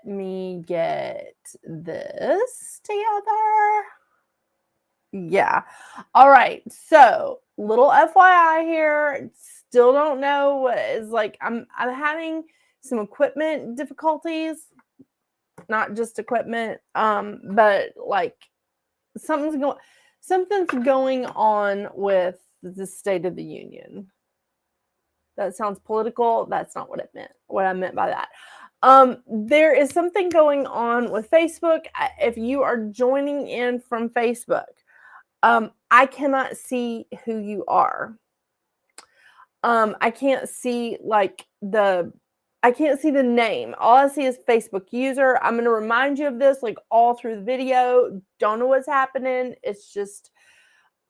let me get this together. Yeah. All right. So, little FYI here. Still don't know what is like. I'm having some equipment difficulties. Not just equipment, but like something's going on with the State of the Union. That sounds political. That's not what it meant. What I meant by that. There is something going on with Facebook. If you are joining in from Facebook, I cannot see who you are. I can't see I can't see the name. All I see is Facebook user. I'm going to remind you of this like all through the video. Don't know what's happening. It's just,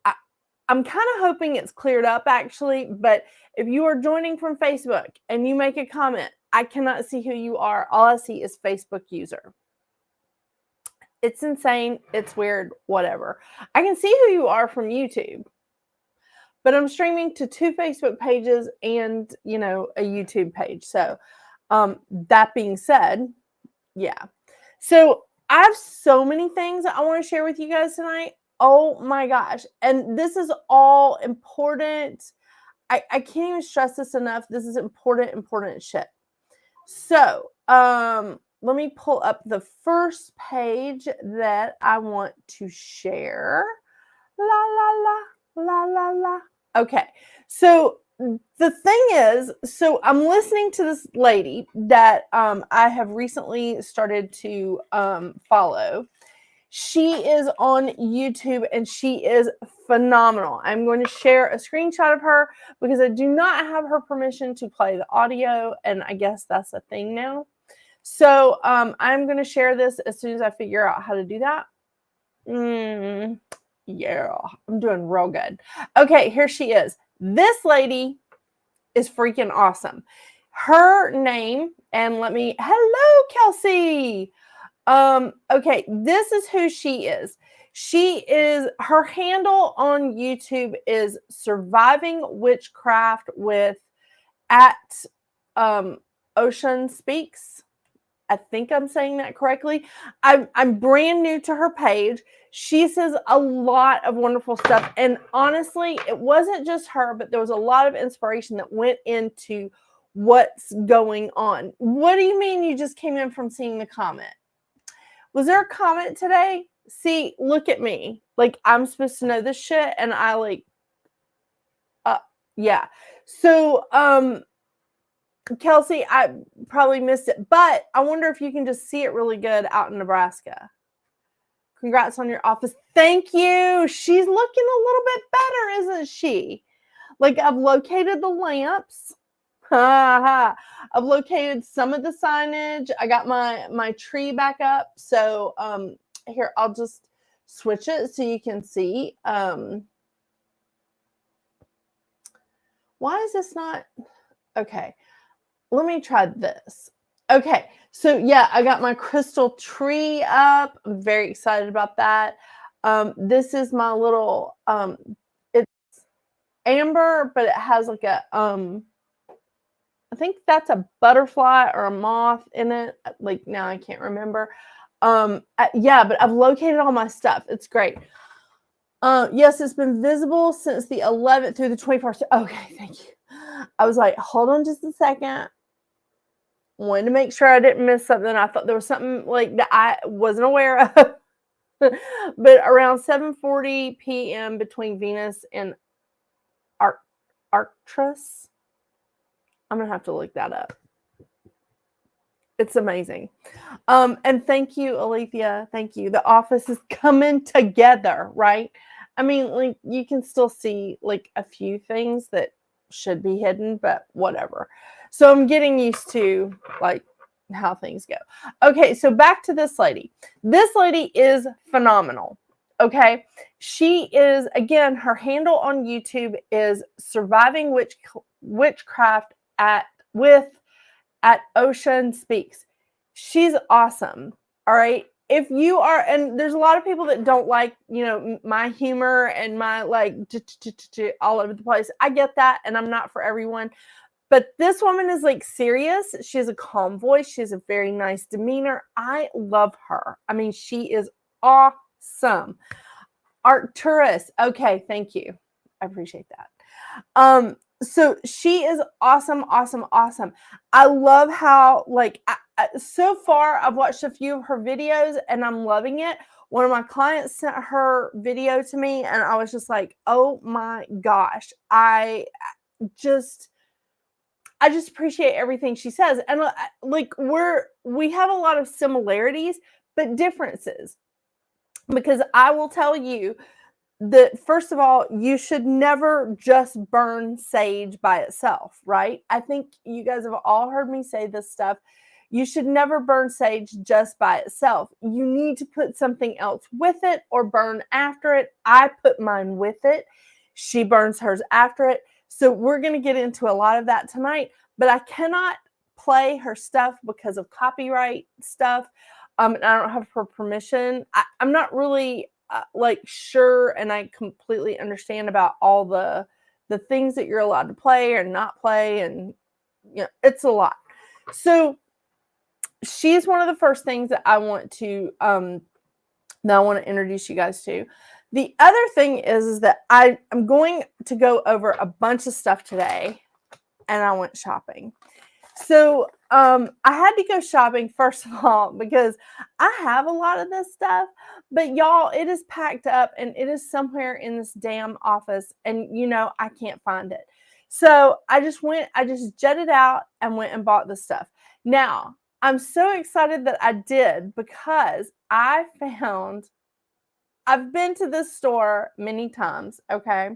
I'm kind of hoping it's cleared up actually. But if you are joining from Facebook and you make a comment, I cannot see who you are. All I see is Facebook user. It's insane. It's weird. Whatever. I can see who you are from YouTube. But I'm streaming to 2 Facebook pages and, you know, a YouTube page. So, that being said, yeah. So I have so many things that I want to share with you guys tonight. Oh my gosh. And this is all important. I can't even stress this enough. This is important shit. So, let me pull up the first page that I want to share. La, la, la, la, la, la. Okay. So the thing is, so I'm listening to this lady that I have recently started to follow. She is on YouTube and she is phenomenal. I'm going to share a screenshot of her because I do not have her permission to play the audio, and I guess that's a thing now. So I'm going to share this as soon as I figure out how to do that. Yeah, I'm doing real good. Okay, here she is. This lady is freaking awesome. Her name, and hello, Kelsey. Okay, this is who she is. Her handle on YouTube is Surviving Witchcraft with OshunSpeaks. I think I'm saying that correctly. I'm brand new to her page. She says a lot of wonderful stuff. And honestly, it wasn't just her, but there was a lot of inspiration that went into what's going on. What do you mean you just came in from seeing the comment? Was there a comment today? See, look at me. Like, I'm supposed to know this shit, and I yeah. So, Kelsey, I probably missed it, but I wonder if you can just see it really good out in Nebraska. Congrats on your office. Thank you. She's looking a little bit better, isn't she? Like, I've located the lamps. I've located some of the signage. I got my tree back up. So here, I'll just switch it so you can see. Why is this not? Okay. Let me try this. Okay, so yeah, I got my crystal tree up. I'm very excited about that. This is my little, it's amber, but it has like a, I think that's a butterfly or a moth in it. Like, now I can't remember. Yeah, but I've located all my stuff. It's great. Yes, it's been visible since the 11th through the 21st. Okay, thank you. I was like, hold on just a second. Wanted to make sure I didn't miss something. I thought there was something like that I wasn't aware of. But around 7:40 p.m. between Venus and Arcturus. I'm going to have to look that up. It's amazing. And thank you, Alethea. Thank you. The office is coming together, right? I mean, like, you can still see like a few things that should be hidden, but whatever. So I'm getting used to like how things go. Okay, so back to this lady. This lady is phenomenal. Okay, she is, again, her handle on YouTube is Surviving Witchcraft at OshunSpeaks. She's awesome. All right. If you are, and there's a lot of people that don't like, you know, my humor and my like all over the place. I get that, and I'm not for everyone. But this woman is like serious. She has a calm voice. She has a very nice demeanor. I love her. I mean, she is awesome. Arcturus. Okay, thank you. I appreciate that. So she is awesome, awesome, awesome. I love how, like, so far I've watched a few of her videos and I'm loving it. One of my clients sent her video to me and I was just like, oh my gosh, I just appreciate everything she says. And like, we have a lot of similarities, but differences. Because I will tell you that, first of all, you should never just burn sage by itself, right? I think you guys have all heard me say this stuff. You should never burn sage just by itself. You need to put something else with it or burn after it. I put mine with it. She burns hers after it. So we're going to get into a lot of that tonight, but I cannot play her stuff because of copyright stuff. And I don't have her permission. I'm not really like sure, and I completely understand about all the things that you're allowed to play or not play, and you know, it's a lot. So she's one of the first things that I want to introduce you guys to. The other thing is that I'm going to go over a bunch of stuff today, and I went shopping. So I had to go shopping, first of all, because I have a lot of this stuff, but y'all, it is packed up and it is somewhere in this damn office, and you know, I can't find it. So I just jetted out and went and bought the stuff. Now, I'm so excited that I did, because I've been to this store many times, okay?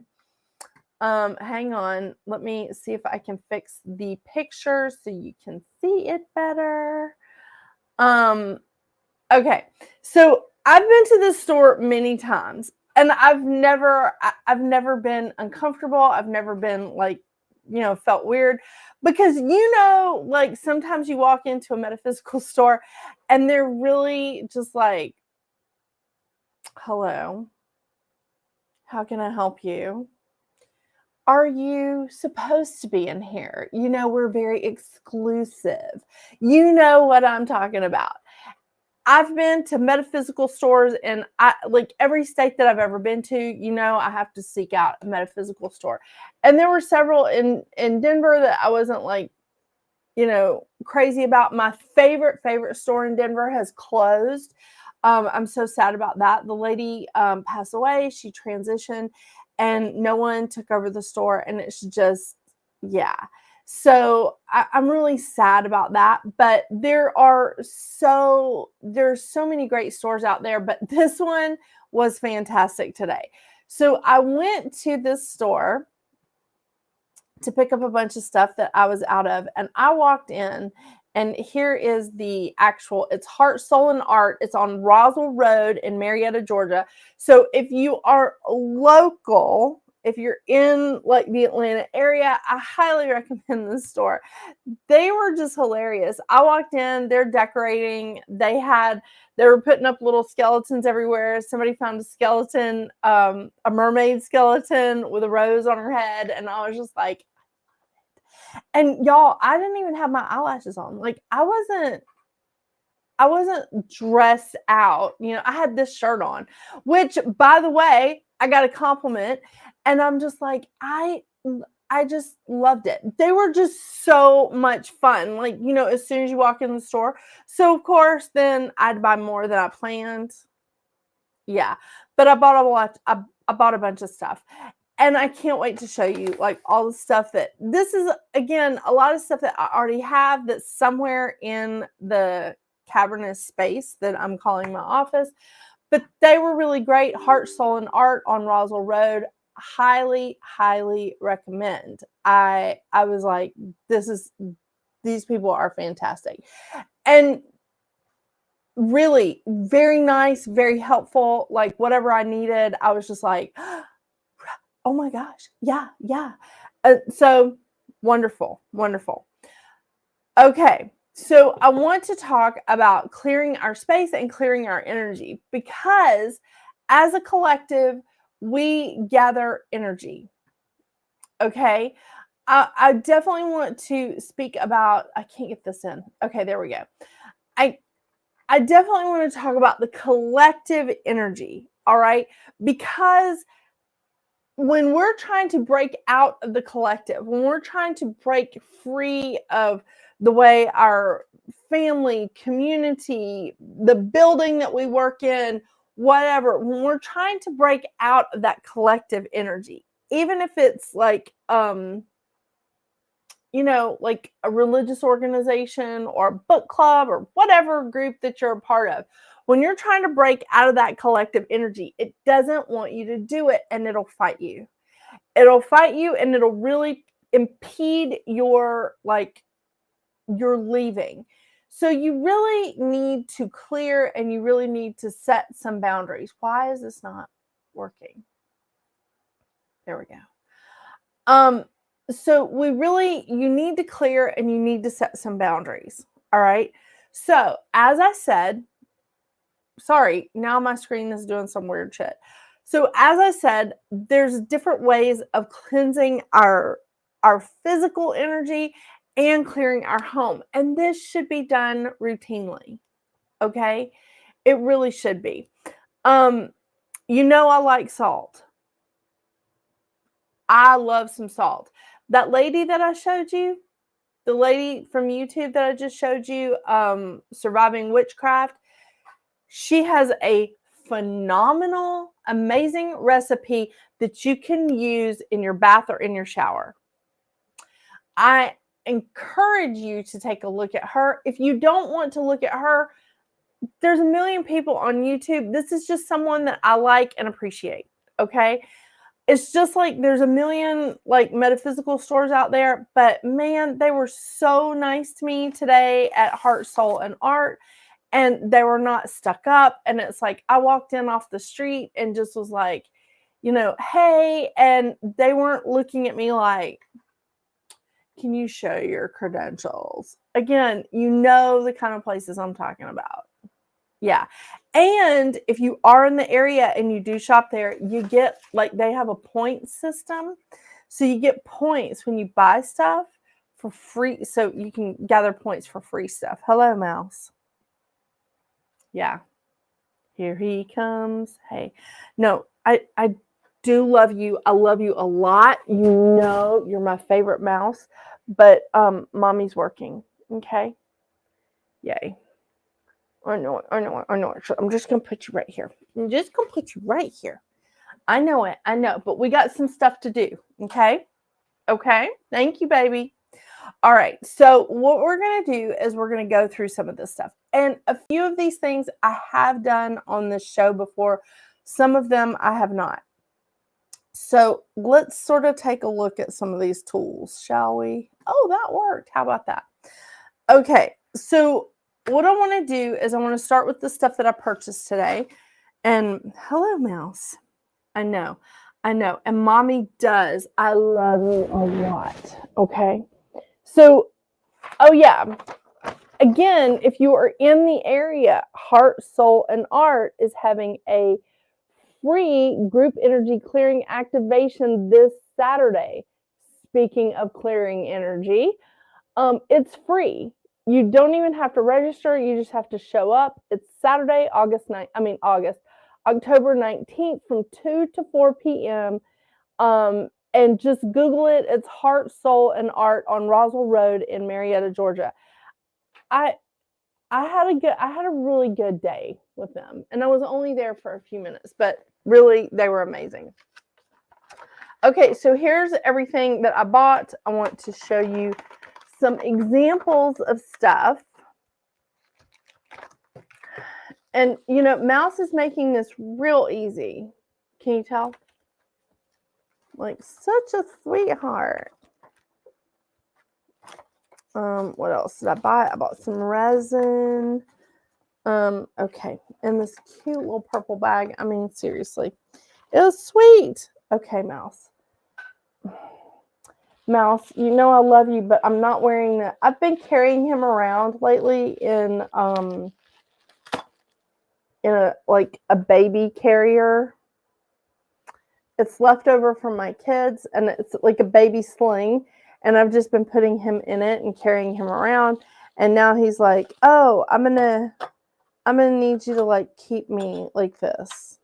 Hang on. Let me see if I can fix the picture so you can see it better. Okay. So I've been to this store many times, and I've never been uncomfortable. I've never been like, you know, felt weird, because, you know, like sometimes you walk into a metaphysical store and they're really just like, hello, how can I help you? Are you supposed to be in here? You know, we're very exclusive. You know what I'm talking about. I've been to metaphysical stores, and like every state that I've ever been to, you know, I have to seek out a metaphysical store. And there were several in Denver that I wasn't like, you know, crazy about. My favorite store in Denver has closed. I'm so sad about that. The lady passed away. She transitioned, and no one took over the store, and it's just, yeah. So I'm really sad about that, but there's so many great stores out there, but this one was fantastic today. So I went to this store to pick up a bunch of stuff that I was out of, and I walked in, and here is the actual, it's Heart, Soul, and Art. It's on Roswell Road in Marietta, Georgia. So if you are local, if you're in like the Atlanta area, I highly recommend this store. They were just hilarious. I walked in, they're decorating. They were putting up little skeletons everywhere. Somebody found a skeleton, a mermaid skeleton with a rose on her head, and I was just like, and y'all, I didn't even have my eyelashes on. Like I wasn't dressed out. You know, I had this shirt on, which, by the way, I got a compliment, and I'm just like, I just loved it. They were just so much fun. Like, you know, as soon as you walk in the store. So of course, then I'd buy more than I planned. Yeah, but I bought a lot. I bought a bunch of stuff. And I can't wait to show you like all the stuff that, this is, again, a lot of stuff that I already have that's somewhere in the cavernous space that I'm calling my office. But they were really great. Heart, Soul, and Art on Roswell Road. Highly, highly recommend. I was like, these people are fantastic. And really very nice, very helpful. Like whatever I needed, I was just like, oh my gosh, yeah. So wonderful. Okay, so I want to talk about clearing our space and clearing our energy, because as a collective, we gather energy. Okay, I definitely want to speak about, I can't get this in. Okay, there we go. I definitely want to talk about the collective energy, all right? Because when we're trying to break out of the collective, when we're trying to break free of the way our family, community, the building that we work in, whatever, when we're trying to break out of that collective energy, even if it's like, like a religious organization or a book club or whatever group that you're a part of, when you're trying to break out of that collective energy, it doesn't want you to do it, and it'll fight you. It'll fight you, and it'll really impede your leaving. So you really need to clear, and you really need to set some boundaries. Why is this not working? There we go. So you need to clear, and you need to set some boundaries. All right. So as I said, sorry, now my screen is doing some weird shit. So as I said, there's different ways of cleansing our physical energy and clearing our home. And this should be done routinely. Okay. It really should be. I like salt. I love some salt. That lady that I showed you, the lady from YouTube that I just showed you, Surviving Witchcraft, she has a phenomenal, amazing recipe that you can use in your bath or in your shower. I encourage you to take a look at her. If you don't want to look at her, there's a million people on YouTube. This is just someone that I like and appreciate, okay? It's just like there's a million like metaphysical stores out there, but man, they were so nice to me today at Heart, Soul, and Art, and they were not stuck up. And it's like I walked in off the street and just was like, hey, and they weren't looking at me like, can you show your credentials? Again, the kind of places I'm talking about. Yeah. And if you are in the area and you do shop there, you get they have a point system. So you get points when you buy stuff for free. So you can gather points for free stuff. Hello, mouse. Yeah. Here he comes. Hey. No, I do love you. I love you a lot. You're my favorite mouse. But mommy's working. Okay. Yay. I know it. I'm just going to put you right here. I know it. But we got some stuff to do. Okay? Okay? Thank you, baby. All right. So what we're going to do is we're going to go through some of this stuff. And a few of these things I have done on this show before. Some of them I have not. So let's sort of take a look at some of these tools, shall we? Oh, that worked. How about that? Okay. So what I want to do is I want to start with the stuff that I purchased today. And hello, mouse. I know. And mommy does. I love you a lot. Okay. So, oh yeah. Again, if you are in the area, Heart, Soul, and Art is having a free group energy clearing activation this Saturday. Speaking of clearing energy, it's free. You don't even have to register. You just have to show up. It's Saturday, October 19th from 2 to 4 p.m. And just Google it. It's Heart, Soul, and Art on Roswell Road in Marietta, Georgia. I had a really good day with them, and I was only there for a few minutes, but really they were amazing. Okay, so here's everything that I bought. I want to show you some examples of stuff. And, Mouse is making this real easy. Can you tell? Like, such a sweetheart. What else did I buy? I bought some resin. Okay. And this cute little purple bag. I mean, seriously. It was sweet. Okay, Mouse. Mouse, I love you, but I'm not wearing that. I've been carrying him around lately in a baby carrier. It's left over from my kids, and it's like a baby sling. and I've just been putting him in it and carrying him around. And now he's like, oh, I'm gonna need you to like keep me like this.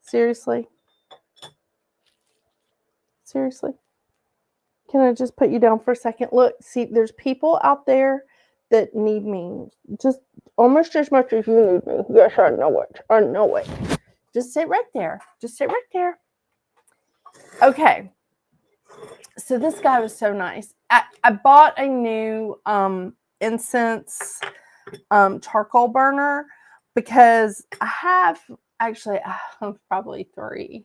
Seriously? Seriously? Can I just put you down for a second? Look, see, there's people out there that need me just almost as much as you need me. Yes, I know it. I know it. Just sit right there. Just sit right there. Okay. So this guy was so nice. I bought a new incense charcoal burner because I have probably 3.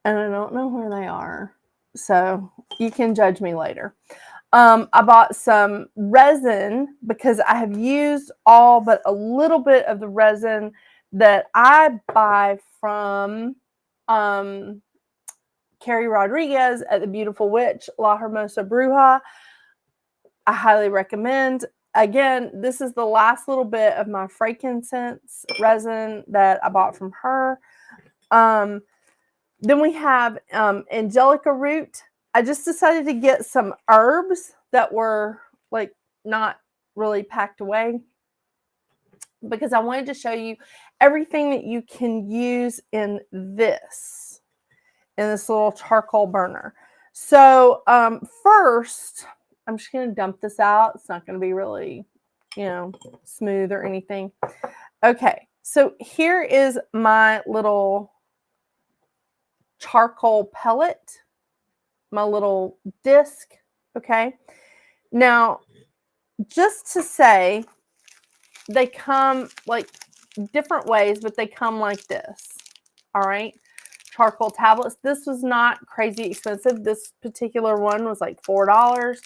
And I don't know where they are. So you can judge me later. I bought some resin because I have used all but a little bit of the resin that I buy from Carrie Rodriguez at the Beautiful Witch, La Hermosa Bruja. I highly recommend. Again, this is the last little bit of my frankincense resin that I bought from her. Then we have angelica root. I just decided to get some herbs that were like not really packed away because I wanted to show you everything that you can use in this little charcoal burner. So first, I'm just going to dump this out. It's not going to be really, smooth or anything. Okay, so here is my little charcoal pellet, my little disc. Okay, now just to say, they come like different ways, but they come like this. All right, charcoal tablets. This was not crazy expensive. This particular one was like $4.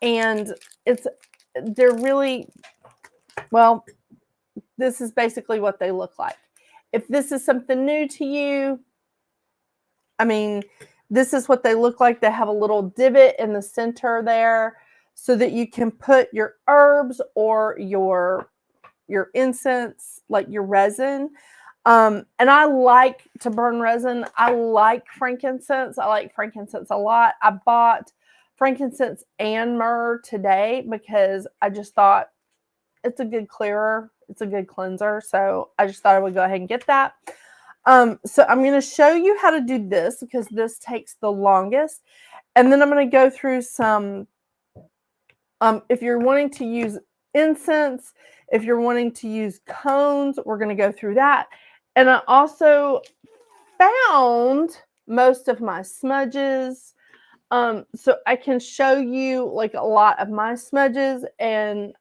And they're really, well, this is basically what they look like. If this is something new to you, I mean, this is what they look like. They have a little divot in the center there so that you can put your herbs or your incense, like your resin. And I like to burn resin. I like frankincense. I like frankincense a lot. I bought frankincense and myrrh today because I just thought it's a good clearer. It's a good cleanser. So I just thought I would go ahead and get that. So I'm going to show you how to do this because this takes the longest. And then I'm going to go through some, if you're wanting to use incense, if you're wanting to use cones, we're going to go through that. And I also found most of my smudges. So I can show you like a lot of my smudges and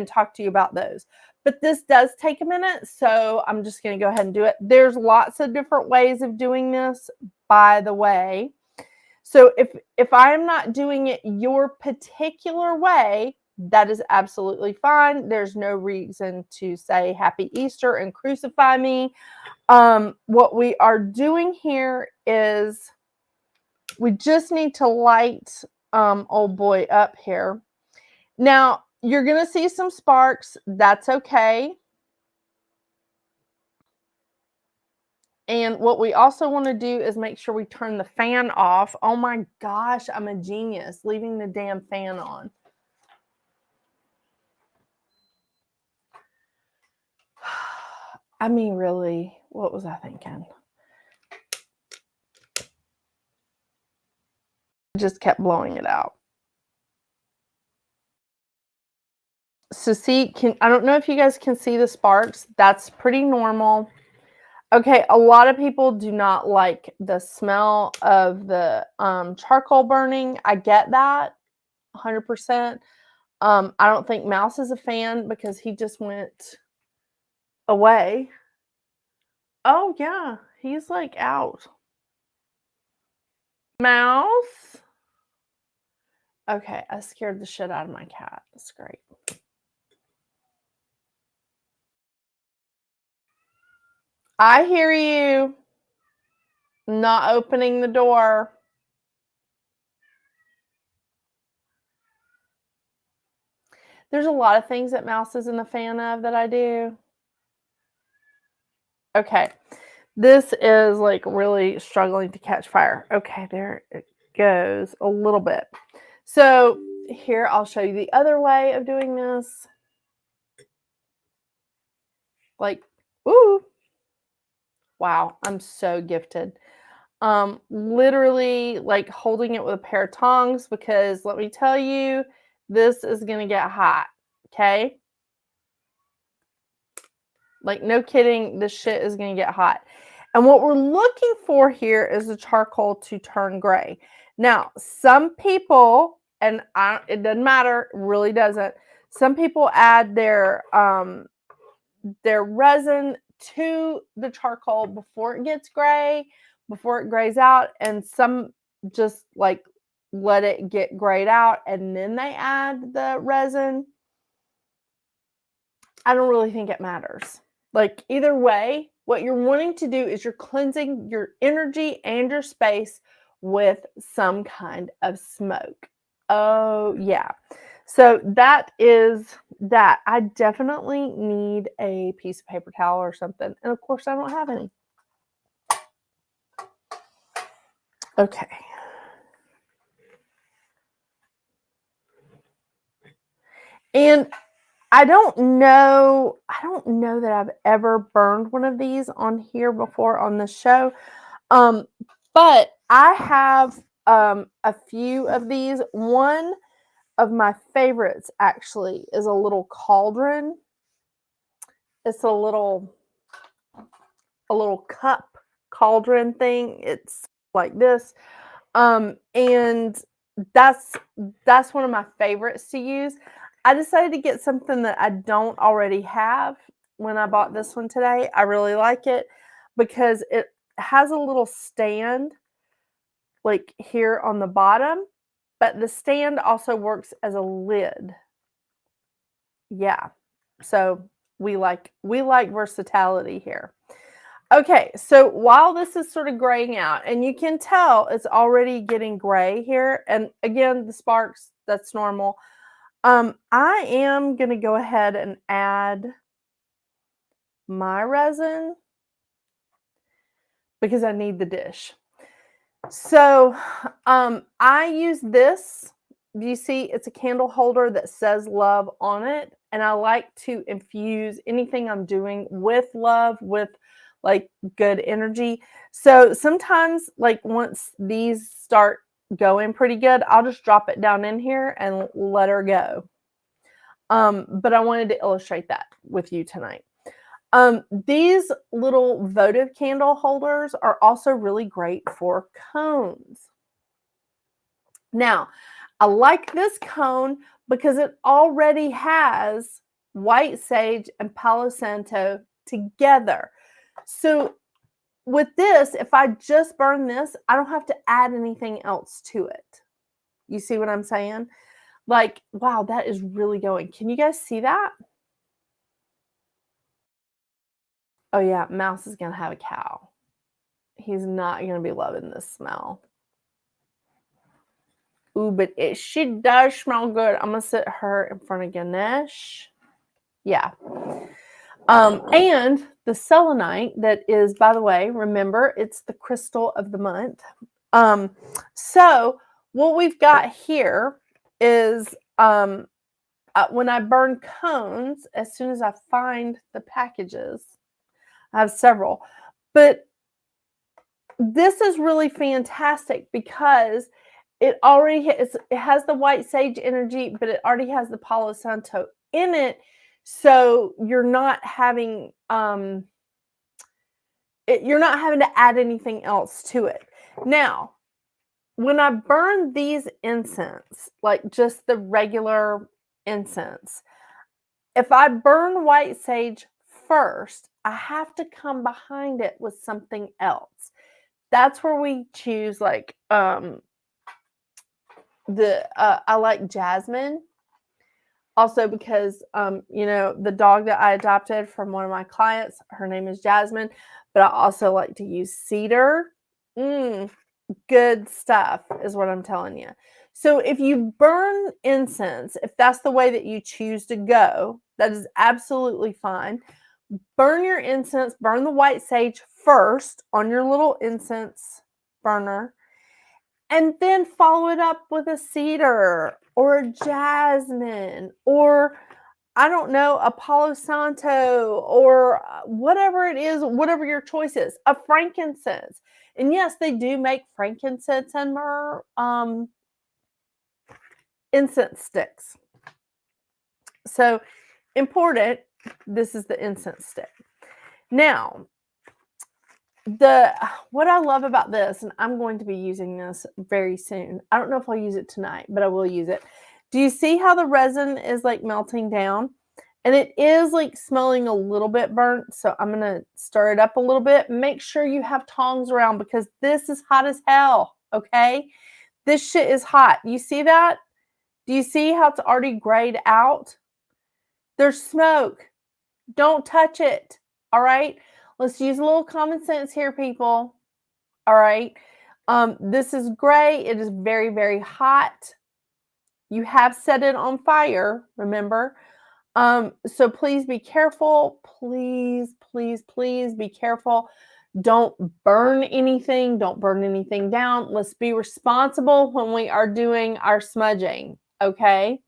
talk to you about those. But this does take a minute, so I'm just going to go ahead and do it. There's lots of different ways of doing this, by the way. So if I am not doing it your particular way, that is absolutely fine. There's no reason to say Happy Easter and crucify me. What we are doing here is we just need to light old boy up here. Now, you're going to see some sparks. That's okay. And what we also want to do is make sure we turn the fan off. Oh my gosh, I'm a genius, leaving the damn fan on. I mean, really, what was I thinking? I just kept blowing it out. So see, I don't know if you guys can see the sparks. That's pretty normal. Okay, a lot of people do not like the smell of the charcoal burning. I get that 100%. I don't think Mouse is a fan because he just went away. Oh, yeah, he's like out. Mouse? Okay, I scared the shit out of my cat. That's great. I hear you. Not opening the door. There's a lot of things that Mouse isn't a fan of that I do. Okay. This is like really struggling to catch fire. Okay, there. goes a little bit. So here, I'll show you the other way of doing this. Like, ooh, wow, I'm so gifted. Literally like holding it with a pair of tongs, because let me tell you, this is going to get hot. Okay. Like, no kidding, this shit is going to get hot. And what we're looking for here is the charcoal to turn gray. Now, some people, and it doesn't matter, it really doesn't. Some people add their resin to the charcoal before it gets gray, before it grays out, and some just like let it get grayed out and then they add the resin. I don't really think it matters. Like, either way, what you're wanting to do is you're cleansing your energy and your space with some kind of smoke. Oh, yeah. So that is that. I definitely need a piece of paper towel or something. And of course, I don't have any. Okay. And I don't know that I've ever burned one of these on here before on the show. But I have a few of these. One of my favorites actually is a little cauldron. It's a little cup cauldron thing. It's like this. And that's one of my favorites to use. I decided to get something that I don't already have when I bought this one today. I really like it because it has a little stand like here on the bottom, but the stand also works as a lid. Yeah. So we like versatility here. Okay, so while this is sort of graying out, and you can tell it's already getting gray here, and again, the sparks, that's normal. I am going to go ahead and add my resin because I need the dish. So I use this. You see, it's a candle holder that says love on it, and I like to infuse anything I'm doing with love, with like good energy. So sometimes, like, once these start going pretty good, I'll just drop it down in here and let her go. But I wanted to illustrate that with you tonight. These little votive candle holders are also really great for cones. Now, I like this cone because it already has white sage and Palo Santo together. So with this, if I just burn this, I don't have to add anything else to it. You see what I'm saying? Like, wow, that is really going. Can you guys see that? Oh yeah, Mouse is going to have a cow. He's not going to be loving this smell. Ooh, but she does smell good. I'm going to sit her in front of Ganesh. Yeah. And the selenite that is, by the way, remember, it's the crystal of the month. So what we've got here is when I burn cones, as soon as I find the packages, I have several, but this is really fantastic because it already it has the white sage energy, but it already has the Palo Santo in it. So you're not having to add anything else to it. Now, when I burn these incense, like just the regular incense, if I burn white sage first, I have to come behind it with something else. That's where we choose like I like jasmine. Also because the dog that I adopted from one of my clients, her name is Jasmine, but I also like to use cedar. Good stuff is what I'm telling you. So if you burn incense, if that's the way that you choose to go, that is absolutely fine. Burn your incense, burn the white sage first on your little incense burner. And then follow it up with a cedar or a jasmine or, I don't know, a Palo Santo or whatever it is, whatever your choice is, a frankincense. And yes, they do make frankincense and myrrh incense sticks. So important, this is the incense stick. Now, what I love about this, and I'm going to be using this very soon. I don't know if I'll use it tonight, but I will use it. Do you see how the resin is like melting down? And it is like smelling a little bit burnt. So I'm going to stir it up a little bit. Make sure you have tongs around because this is hot as hell. Okay. This shit is hot. You see that? Do you see how it's already grayed out? There's smoke. Don't touch it. All right. Let's use a little common sense here, people. All right. This is gray. It is very, very hot. You have set it on fire, remember? So please be careful. Please, please, please be careful. Don't burn anything. Don't burn anything down. Let's be responsible when we are doing our smudging, okay?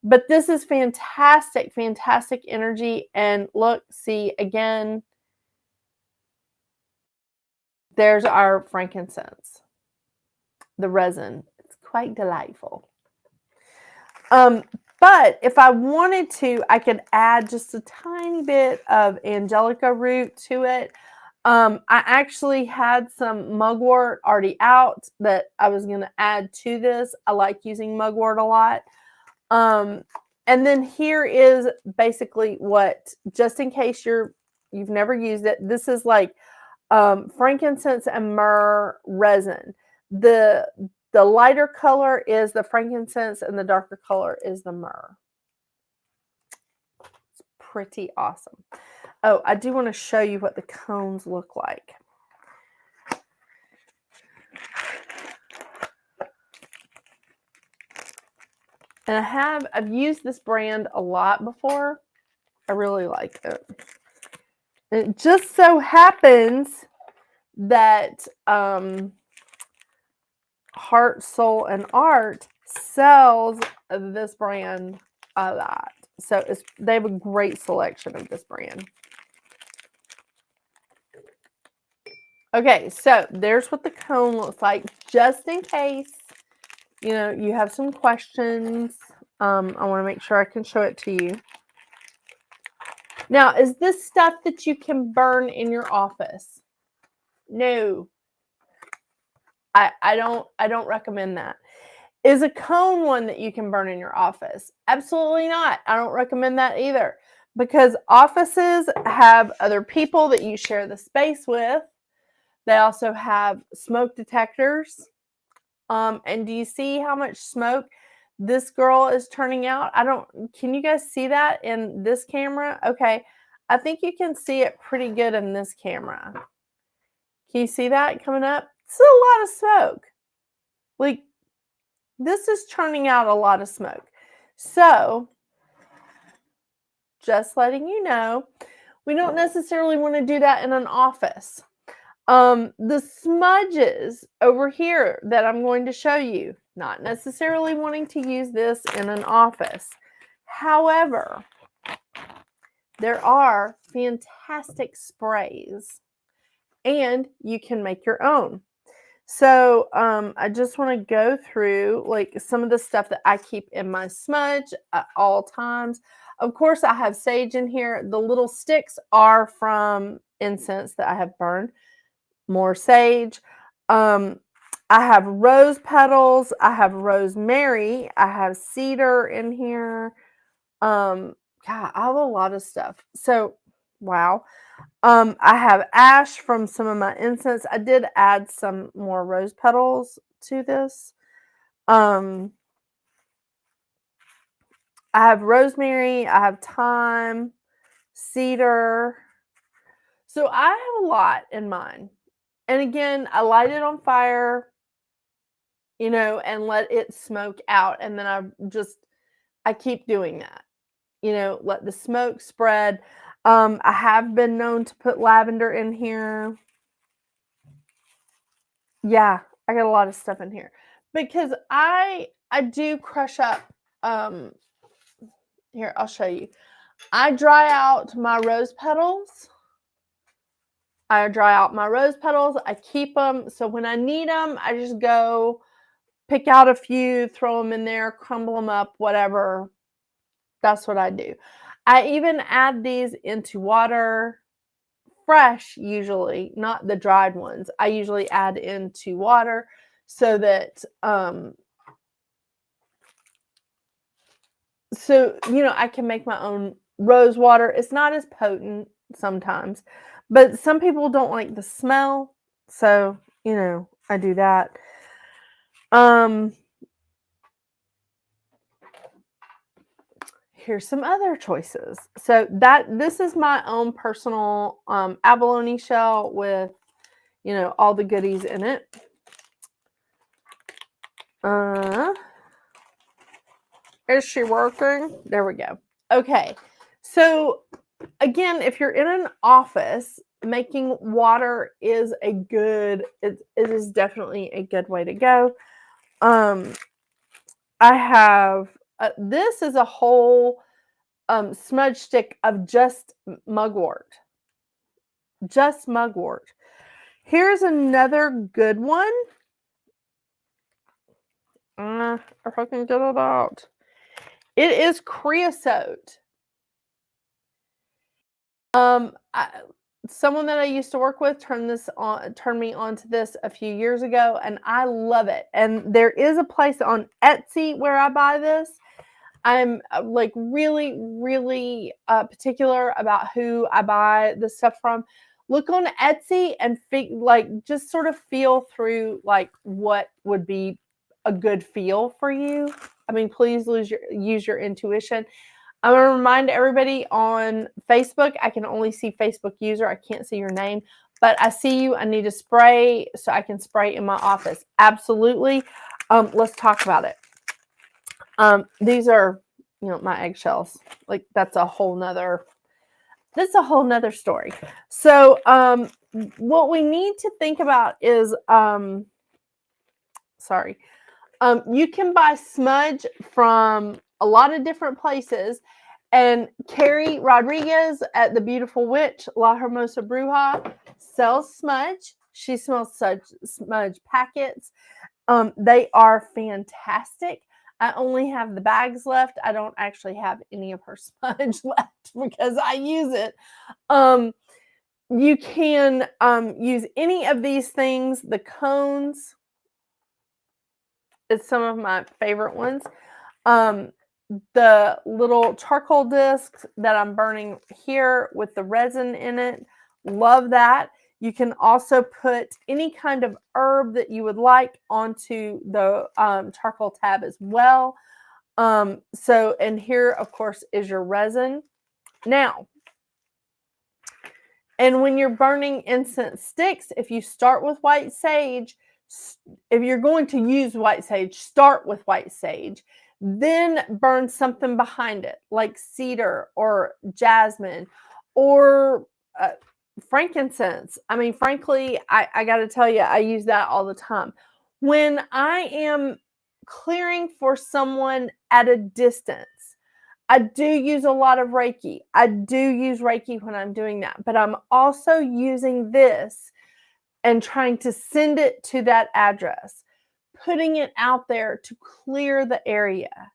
But this is fantastic, fantastic energy. And look, see, again, there's our frankincense, the resin. It's quite delightful. But if I wanted to, I could add just a tiny bit of angelica root to it. I actually had some mugwort already out that I was going to add to this. I like using mugwort a lot. And then here is basically what, just in case you've never used it, this is like frankincense and myrrh resin. The lighter color is the frankincense and the darker color is the myrrh. It's pretty awesome. Oh, I do want to show you what the cones look like. And I've used this brand a lot before. I really like it. It just so happens that Heart, Soul, and Art sells this brand a lot. So they have a great selection of this brand. Okay, so there's what the cone looks like, just in case, you have some questions. I want to make sure I can show it to you. Now, is this stuff that you can burn in your office? No. I don't recommend that. Is a cone one that you can burn in your office? Absolutely not. I don't recommend that either, because offices have other people that you share the space with. They also have smoke detectors. And do you see how much smoke this girl is turning out? Can you guys see that in this camera? Okay. I think you can see it pretty good in this camera. Can you see that coming up? It's a lot of smoke. Like, this is churning out a lot of smoke. So, just letting you know, we don't necessarily want to do that in an office. The smudges over here that I'm going to show you, not necessarily wanting to use this in an office. However, there are fantastic sprays, and you can make your own. So I just want to go through like some of the stuff that I keep in my smudge at all times. Of course, I have sage in here. The little sticks are from incense that I have burned. More sage. I have rose petals. I have rosemary. I have cedar in here. God, I have a lot of stuff. So, wow. I have ash from some of my incense. I did add some more rose petals to this. I have rosemary. I have thyme, cedar. So I have a lot in mine. And again, I light it on fire, and let it smoke out. And then I keep doing that, let the smoke spread. I have been known to put lavender in here. Yeah, I got a lot of stuff in here because I do crush up. Here, I'll show you. I dry out my rose petals. I keep them. So when I need them, I just go pick out a few, throw them in there, crumble them up, whatever. That's what I do. I even add these into water, fresh usually, not the dried ones. I usually add into water so that, I can make my own rose water. It's not as potent sometimes, but some people don't like the smell. So, I do that. Here's some other choices. So this is my own personal abalone shell with, all the goodies in it. Is she working? There we go. Okay. So again, if you're in an office, making water is it is definitely a good way to go. I have, this is a whole smudge stick of just mugwort. Just mugwort. Here's another good one. If I can get it out. It is creosote. Someone that I used to work with turned me onto this a few years ago, and I love it. And there is a place on Etsy where I buy this. I'm like really, really particular about who I buy the stuff from. Look on Etsy and just sort of feel through like what would be a good feel for you. I mean, please use your intuition. I'm going to remind everybody on Facebook, I can only see Facebook user. I can't see your name, but I see you. I need a spray so I can spray in my office. Absolutely. Let's talk about it. These are, my eggshells. Like that's a whole nother story. So, what we need to think about is, you can buy smudge from a lot of different places. And Carrie Rodriguez at the Beautiful Witch, La Hermosa Bruja, sells smudge. She sells smudge packets. They are fantastic. I only have the bags left. I don't actually have any of her smudge left because I use it. You can use any of these things. The cones is some of my favorite ones. The little charcoal discs that I'm burning here with the resin in it. Love that. You can also put any kind of herb that you would like onto the charcoal tab as well. And here, of course, is your resin. Now, and when you're burning incense sticks, if you start with white sage, if you're going to use white sage, start with white sage. Then burn something behind it, like cedar or jasmine or frankincense. I mean, frankly, I got to tell you, I use that all the time. When I am clearing for someone at a distance, I do use a lot of Reiki. I do use Reiki when I'm doing that, but I'm also using this and trying to send it to that address, putting it out there to clear the area.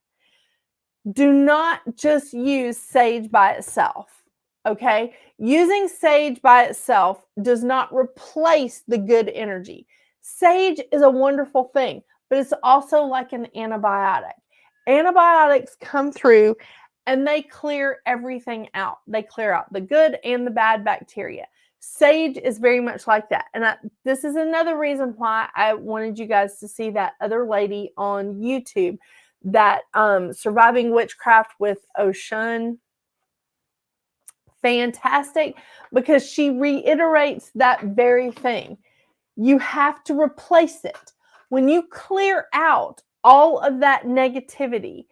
Do not just use sage by itself, okay? Using sage by itself does not replace the good energy. Sage is a wonderful thing, but it's also like an antibiotic. Antibiotics come through and they clear everything out. They clear out the good and the bad bacteria. Sage is very much like that. And this is another reason why I wanted you guys to see that other lady on YouTube, that Surviving Witchcraft with Oshun. Fantastic, because she reiterates that very thing. You have to replace it. When you clear out all of that negativity,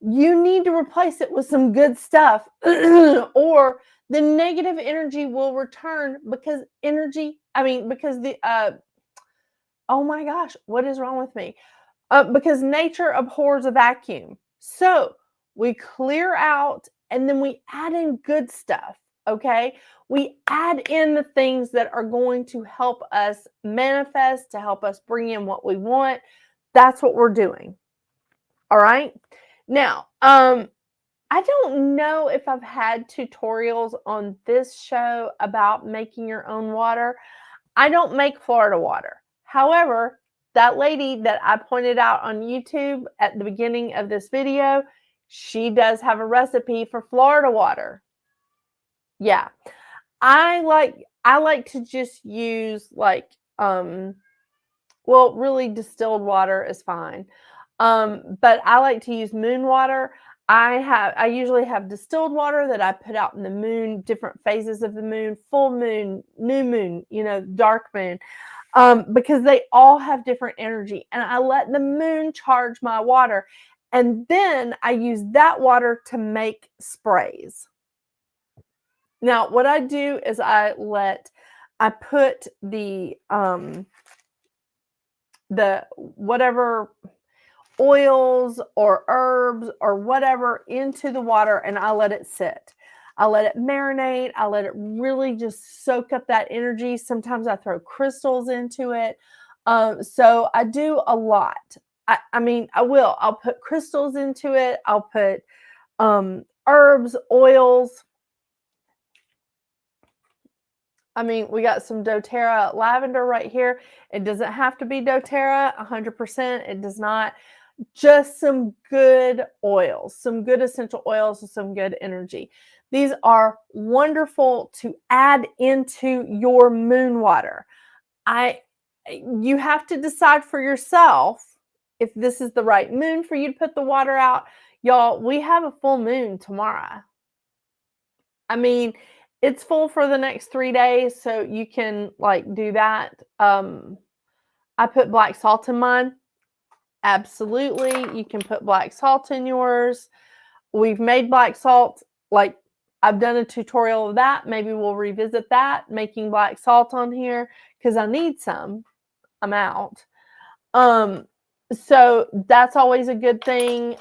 you need to replace it with some good stuff or the negative energy will return because the Oh my gosh, what is wrong with me? Because nature abhors a vacuum. So we clear out and then we add in good stuff. Okay. We add in the things that are going to help us manifest, to help us bring in what we want. That's what we're doing. All right. Now, I don't know if I've had tutorials on this show about making your own water. I don't make Florida water. However, that lady that I pointed out on YouTube at the beginning of this video, she does have a recipe for Florida water. Yeah. I like to just use like well, really distilled water is fine. But I like to use moon water. I usually have distilled water that I put out in the moon, different phases of the moon, full moon, new moon, dark moon, because they all have different energy. And I let the moon charge my water. And then I use that water to make sprays. Now, what I do is I put the whatever oils or herbs or whatever into the water, and I let it sit. I let it marinate. I let it really just soak up that energy. Sometimes I throw crystals into it. So I do a lot. I mean, I will. I'll put crystals into it. I'll put herbs, oils. I mean, we got some doTERRA lavender right here. It doesn't have to be doTERRA 100%. It does not. Just some good oils, some good essential oils, and some good energy. These are wonderful to add into your moon water. You have to decide for yourself if this is the right moon for you to put the water out. Y'all, we have a full moon tomorrow. I mean, it's full for the next 3 days, so you can like do that. I put black salt in mine. Absolutely, you can put black salt in yours. We've made black salt, like I've done a tutorial of that. Maybe we'll revisit that, making black salt on here, because I need some. I'm out. So that's always a good thing.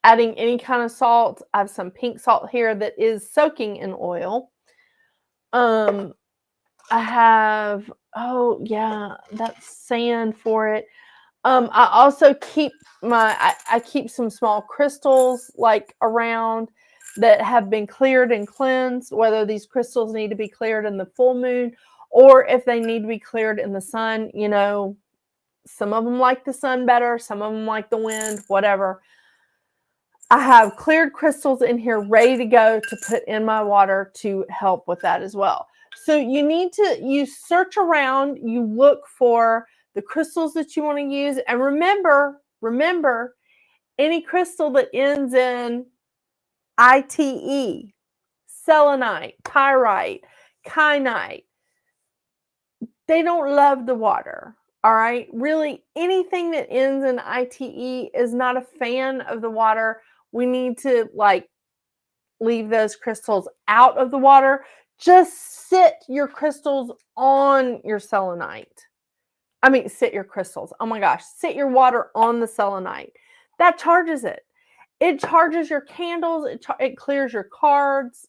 Adding any kind of salt. I have some pink salt here that is soaking in oil. I have, oh yeah, that's sand for it. I also keep I keep some small crystals like around that have been cleared and cleansed, whether these crystals need to be cleared in the full moon or if they need to be cleared in the sun. Some of them like the sun better, some of them like the wind, whatever. I have cleared crystals in here ready to go to put in my water to help with that as well. So you search around, you look for the crystals that you want to use. And remember, any crystal that ends in ITE, selenite, pyrite, kyanite, they don't love the water. All right. Really, anything that ends in ITE is not a fan of the water. We need to leave those crystals out of the water. Just sit your crystals on your selenite. I mean, sit your crystals. Oh my gosh. Sit your water on the selenite. That charges it. It charges your candles. It clears your cards.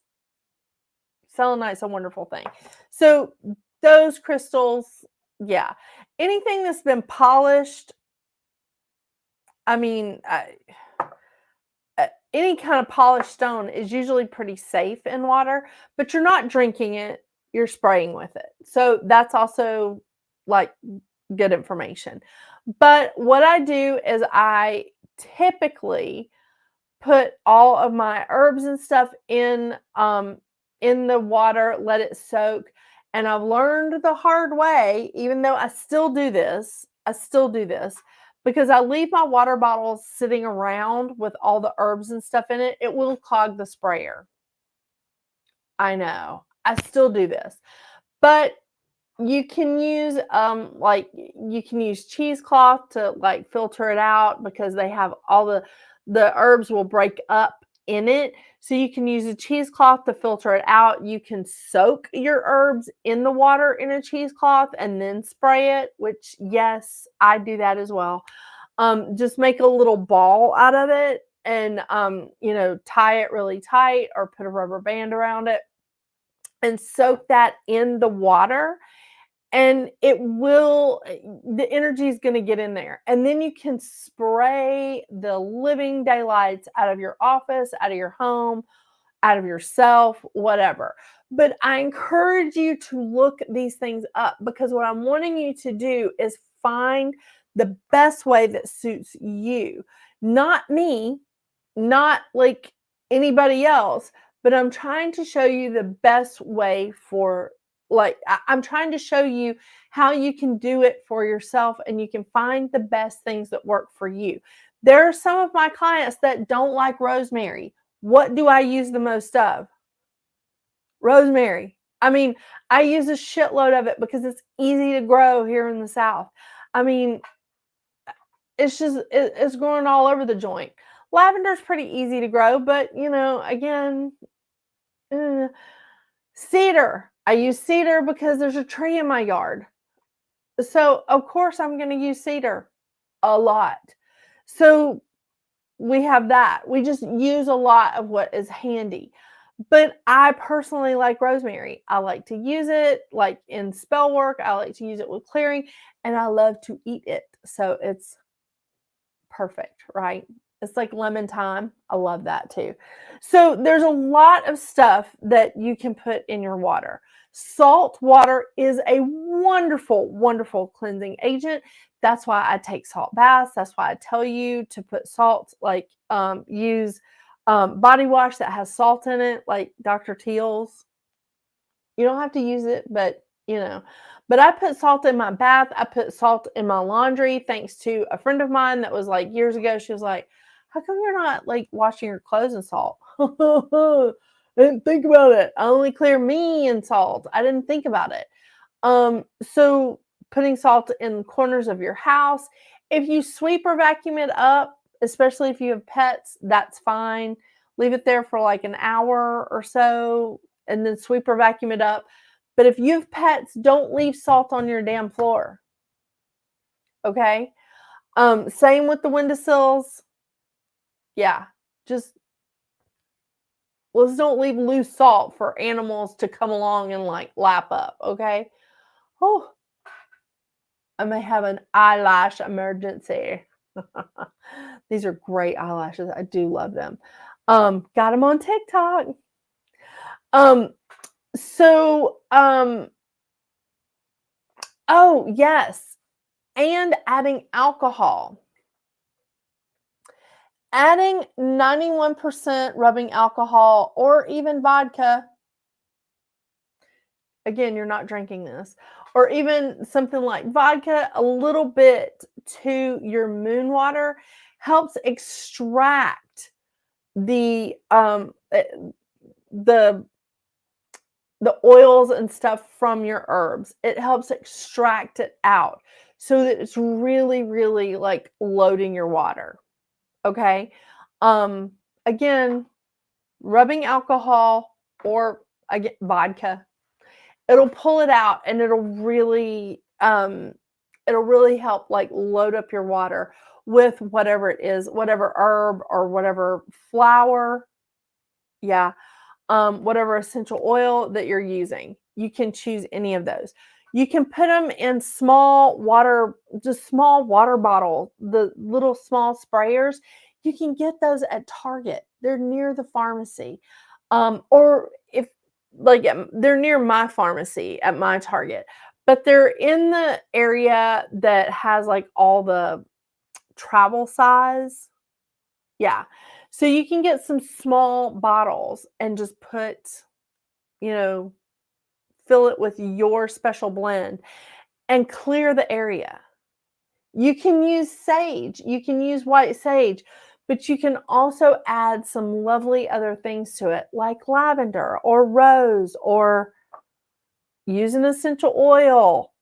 Selenite's a wonderful thing. So those crystals, yeah. Anything that's been polished, I mean, any kind of polished stone is usually pretty safe in water, but you're not drinking it, you're spraying with it. So that's also good information. But what I do is I typically put all of my herbs and stuff in the water, let it soak. And I've learned the hard way, even though I still do this, because I leave my water bottles sitting around with all the herbs and stuff in it. It will clog the sprayer. I know. I still do this. But you can use cheesecloth to filter it out, because they have all the herbs will break up in it. So you can use a cheesecloth to filter it out. You can soak your herbs in the water in a cheesecloth and then spray it, which, yes, I do that as well. Just make a little ball out of it and, tie it really tight or put a rubber band around it and soak that in the water. And the energy is going to get in there. And then you can spray the living daylights out of your office, out of your home, out of yourself, whatever. But I encourage you to look these things up, because what I'm wanting you to do is find the best way that suits you. Not me, not like anybody else, but I'm trying to show you the best way I'm trying to show you how you can do it for yourself, and you can find the best things that work for you. There are some of my clients that don't like rosemary. What do I use the most of? Rosemary. I mean, I use a shitload of it because it's easy to grow here in the South. I mean, it's growing all over the joint. Lavender's pretty easy to grow, but again, cedar. I use cedar because there's a tree in my yard. So, of course, I'm going to use cedar a lot. So, we have that. We just use a lot of what is handy. But I personally like rosemary. I like to use it like in spell work. I like to use it with clearing, and I love to eat it. So, it's perfect, right? It's like lemon thyme. I love that too. So there's a lot of stuff that you can put in your water. Salt water is a wonderful, wonderful cleansing agent. That's why I take salt baths. That's why I tell you to put salt, like use body wash that has salt in it, like Dr. Teal's. You don't have to use it, but But I put salt in my bath. I put salt in my laundry, thanks to a friend of mine that was like years ago. She was like, how come you're not like washing your clothes in salt? I didn't think about it. I only clear me in salt. I didn't think about it. So putting salt in corners of your house. If you sweep or vacuum it up, especially if you have pets, that's fine. Leave it there for like an hour or so and then sweep or vacuum it up. But if you have pets, don't leave salt on your damn floor. Okay? Same with the windowsills. Yeah, just let's don't leave loose salt for animals to come along and like lap up, okay? Oh, I may have an eyelash emergency. These are great eyelashes. I do love them. Got them on TikTok. Oh, yes. And adding alcohol. Adding 91% rubbing alcohol or even vodka. Again, you're not drinking this. Or even something like vodka, a little bit to your moon water helps extract the oils and stuff from your herbs. It helps extract it out so that it's really, really like loading your water. Okay. Again, rubbing alcohol or again vodka, it'll pull it out and it'll really help like load up your water with whatever it is, whatever herb or whatever flower. Yeah. Whatever essential oil that you're using. You can choose any of those. You can put them in small water bottles, the little small sprayers. You can get those at Target. They're near the pharmacy. Or if like they're near my pharmacy at my Target, but they're in the area that has like all the travel size. Yeah. So you can get some small bottles and just put, fill it with your special blend and clear the area. You can use sage. You can use white sage, but you can also add some lovely other things to it, like lavender or rose, or use an essential oil.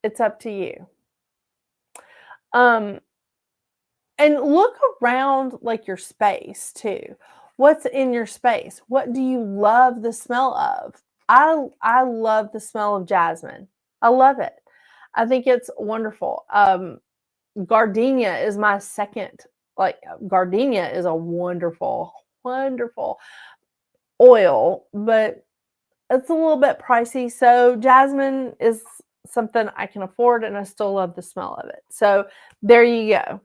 It's up to you. And look around like your space too. What's in your space? What do you love the smell of? I love the smell of jasmine. I love it. I think it's wonderful. Gardenia is my second. Like gardenia is a wonderful, wonderful oil, but it's a little bit pricey. So jasmine is something I can afford, and I still love the smell of it. So there you go.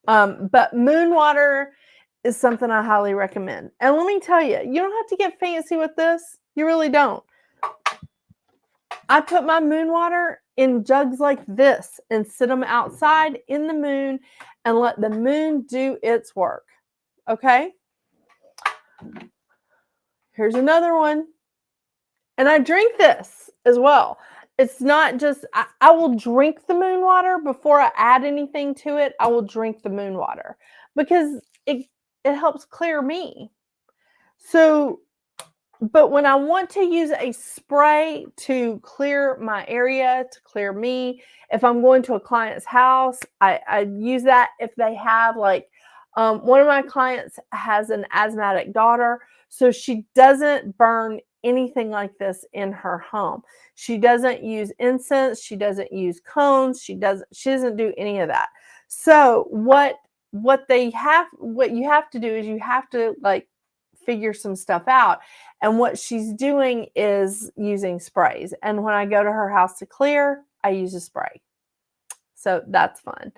But moon water is something I highly recommend. And let me tell you, you don't have to get fancy with this. You really don't. I put my moon water in jugs like this and sit them outside in the moon and let the moon do its work. Okay? Here's another one. And I drink this as well. It's not just, I will drink the moon water before I add anything to it. I will drink the moon water because it helps clear me. So, but when I want to use a spray to clear my area, to clear me, if I'm going to a client's house, I use that. If they have like, one of my clients has an asthmatic daughter, so she doesn't burn anything like this in her home. She doesn't use incense. She doesn't use cones. She doesn't do any of that. So what you have to do is you have to like figure some stuff out. And what she's doing is using sprays. And when I go to her house to clear, I use a spray. So that's fun.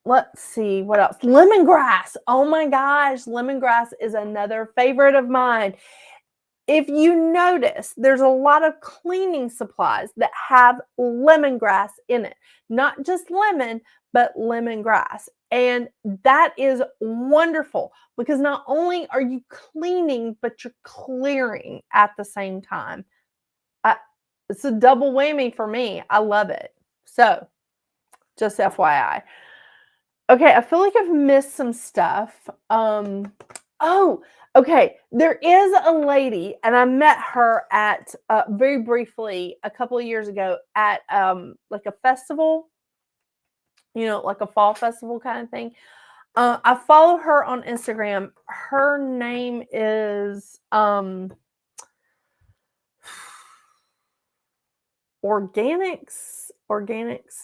Let's see what else. Lemongrass. Oh my gosh, lemongrass is another favorite of mine. If you notice, there's a lot of cleaning supplies that have lemongrass in it. Not just lemon, but lemongrass. And that is wonderful because not only are you cleaning, but you're clearing at the same time. It's a double whammy for me. I love it. So, just FYI. Okay, I feel like I've missed some stuff. Oh, okay. There is a lady, and I met her at very briefly a couple of years ago at like a festival, like a fall festival kind of thing. I follow her on Instagram. Her name is Organics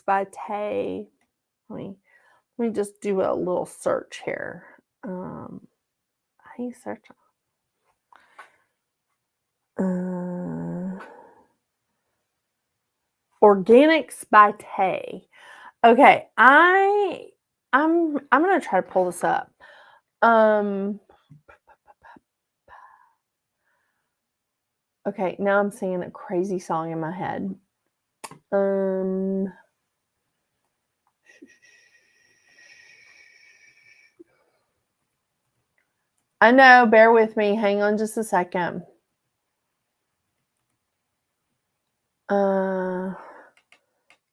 by Tay. Let me just do a little search here. How do you search? Organics by Tay. Okay, I'm gonna try to pull this up. Okay, now I'm singing a crazy song in my head. I know, bear with me. Hang on just a second.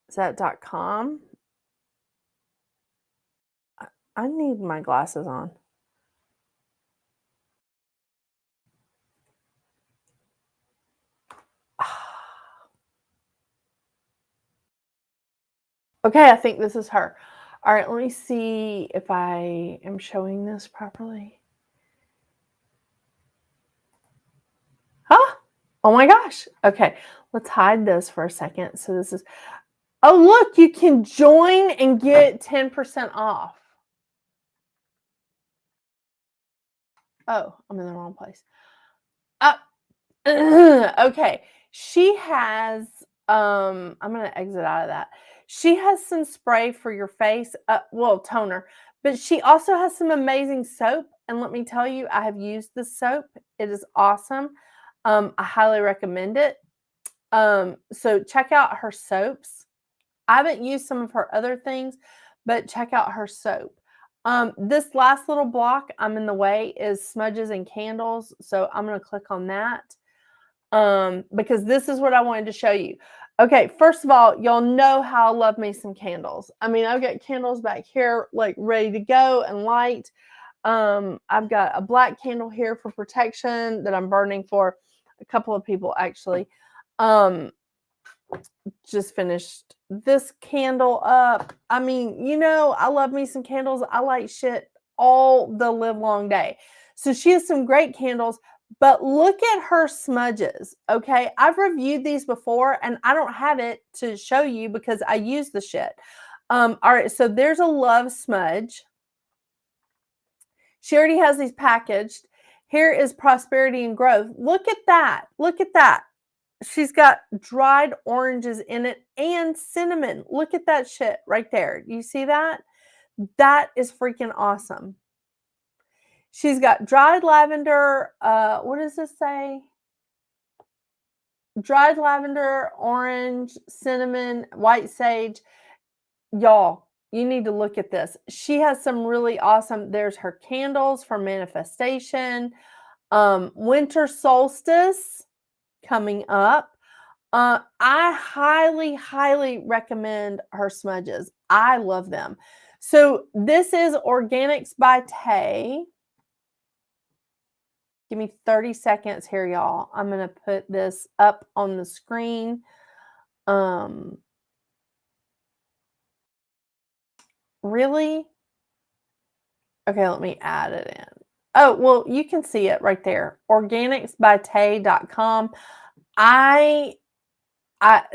Is that .com? I need my glasses on. Okay, I think this is her. All right, let me see if I am showing this properly. Huh? Oh my gosh. Okay, let's hide this for a second. So this is, oh look, you can join and get 10% off. Oh, I'm in the wrong place. Okay, she has, I'm going to exit out of that. She has some spray for your face, well, toner, but she also has some amazing soap. And let me tell you, I have used this soap. It is awesome. I highly recommend it. So check out her soaps. I haven't used some of her other things, but check out her soap. This last little block I'm in the way is smudges and candles. So I'm going to click on that. Because this is what I wanted to show you. Okay, first of all, y'all know how I love me some candles. I mean, I've got candles back here like ready to go and light. I've got a black candle here for protection that I'm burning for a couple of people actually. just finished this candle up. I mean, you know, I love me some candles. I light shit all the live long day. So she has some great candles, but look at her smudges. Okay. I've reviewed these before and I don't have it to show you because I use the shit. All right. So there's a love smudge. She already has these packaged. Here is prosperity and growth. Look at that. Look at that. She's got dried oranges in it and cinnamon. Look at that shit right there. You see that? That is freaking awesome. She's got dried lavender. What does this say? Dried lavender, orange, cinnamon, white sage. Y'all, you need to look at this. She has some really awesome. There's her candles for manifestation. Winter solstice coming up. I highly, highly recommend her smudges. I love them. So this is Organics by Tay. Give me 30 seconds here, y'all. I'm going to put this up on the screen. Really? Okay, let me add it in. Oh, well, you can see it right there. Organicsbytay.com.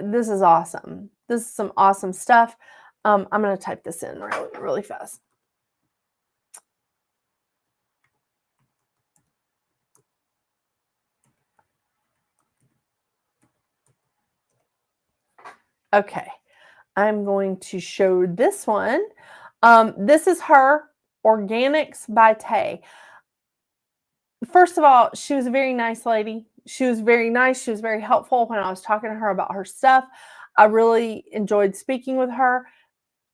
This is awesome. This is some awesome stuff. I'm going to type this in really, really fast. Okay. I'm going to show this one. This is her Organics by Tay. First of all, she was a very nice lady. She was very nice. She was very helpful when I was talking to her about her stuff. I really enjoyed speaking with her.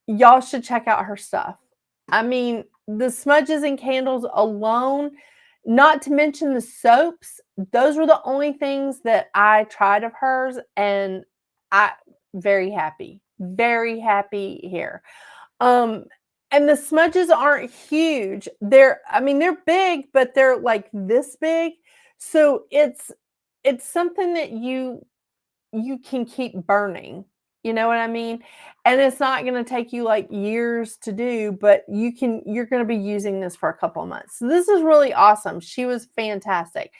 Y'all should check out her stuff. I mean, the smudges and candles alone, not to mention the soaps, those were the only things that I tried of hers, and I very happy here. And the smudges aren't huge. They're big, but they're like this big. So it's something that you can keep burning. You know what I mean? And it's not going to take you like years to do, but you're going to be using this for a couple of months. So this is really awesome. She was fantastic.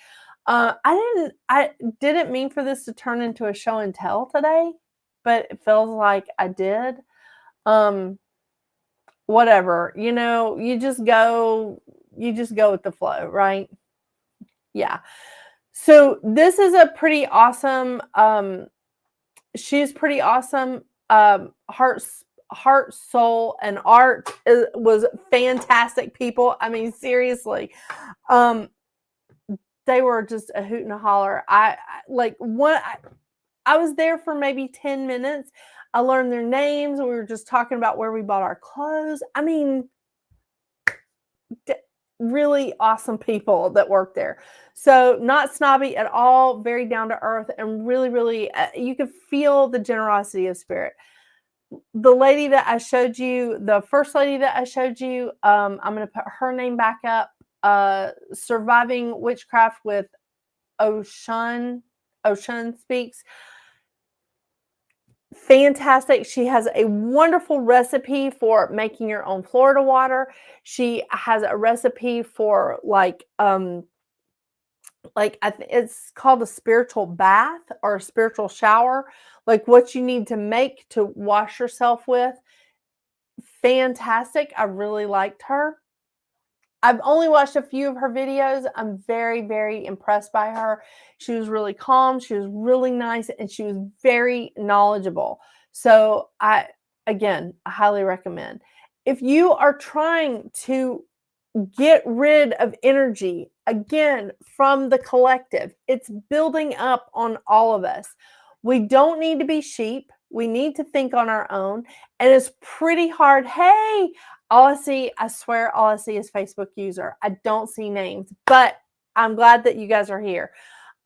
I didn't mean for this to turn into a show and tell today, but it feels like I did. Whatever, you know, you just go with the flow, right? Yeah. So this is a pretty awesome, she's pretty awesome. Heart, soul, and art was fantastic people. I mean, seriously. They were just a hoot and a holler. I was there for maybe 10 minutes. I learned their names. We were just talking about where we bought our clothes. I mean, really awesome people that work there. So not snobby at all, very down to earth, and really, really, you could feel the generosity of spirit. The lady that I showed you, the first lady that I showed you, I'm going to put her name back up. Surviving Witchcraft with OshunSpeaks. Fantastic. She has a wonderful recipe for making your own Florida water. She has a recipe for it's called a spiritual bath or a spiritual shower, like what you need to make to wash yourself with. Fantastic. I really liked her. I've only watched a few of her videos. I'm very, very impressed by her. She was really calm. She was really nice, and she was very knowledgeable. So I highly recommend. If you are trying to get rid of energy, again, from the collective, it's building up on all of us. We don't need to be sheep. We need to think on our own. And it's pretty hard. Hey, I swear all I see is Facebook user. I don't see names, but I'm glad that you guys are here.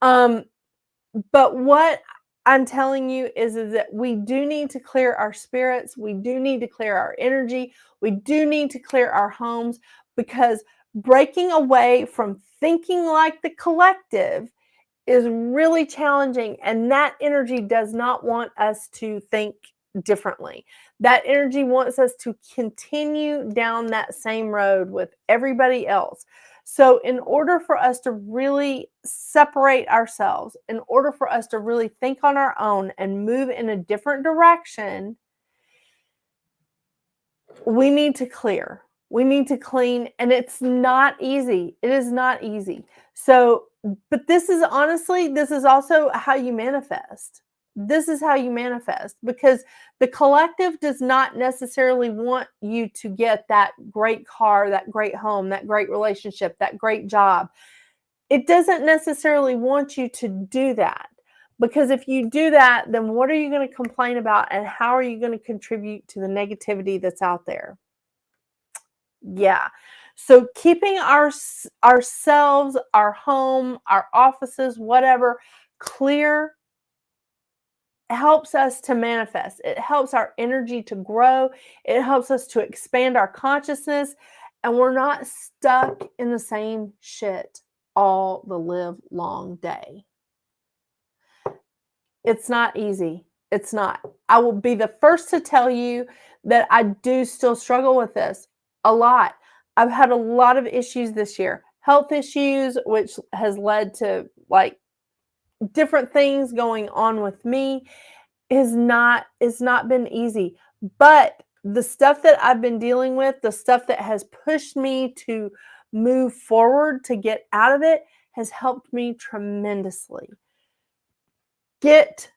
But what I'm telling you is that we do need to clear our spirits. We do need to clear our energy. We do need to clear our homes, because breaking away from thinking like the collective is really challenging, and that energy does not want us to think differently. That energy wants us to continue down that same road with everybody else. So in order for us to really separate ourselves, in order for us to really think on our own and move in a different direction, we need to clear. We need to clean, and it's not easy. It is not easy. So, but this is honestly, this is also how you manifest. This is how you manifest, because the collective does not necessarily want you to get that great car, that great home, that great relationship, that great job. It doesn't necessarily want you to do that, because if you do that, then what are you going to complain about, and how are you going to contribute to the negativity that's out there? Yeah. So keeping ourselves, our home, our offices, whatever, clear helps us to manifest. It helps our energy to grow. It helps us to expand our consciousness, and we're not stuck in the same shit all the live long day. It's not easy. It's not. I will be the first to tell you that I do still struggle with this a lot. I've had a lot of issues this year, health issues, which has led to like different things going on with me. It's not been easy. But the stuff that I've been dealing with, the stuff that has pushed me to move forward to get out of it, has helped me tremendously. Get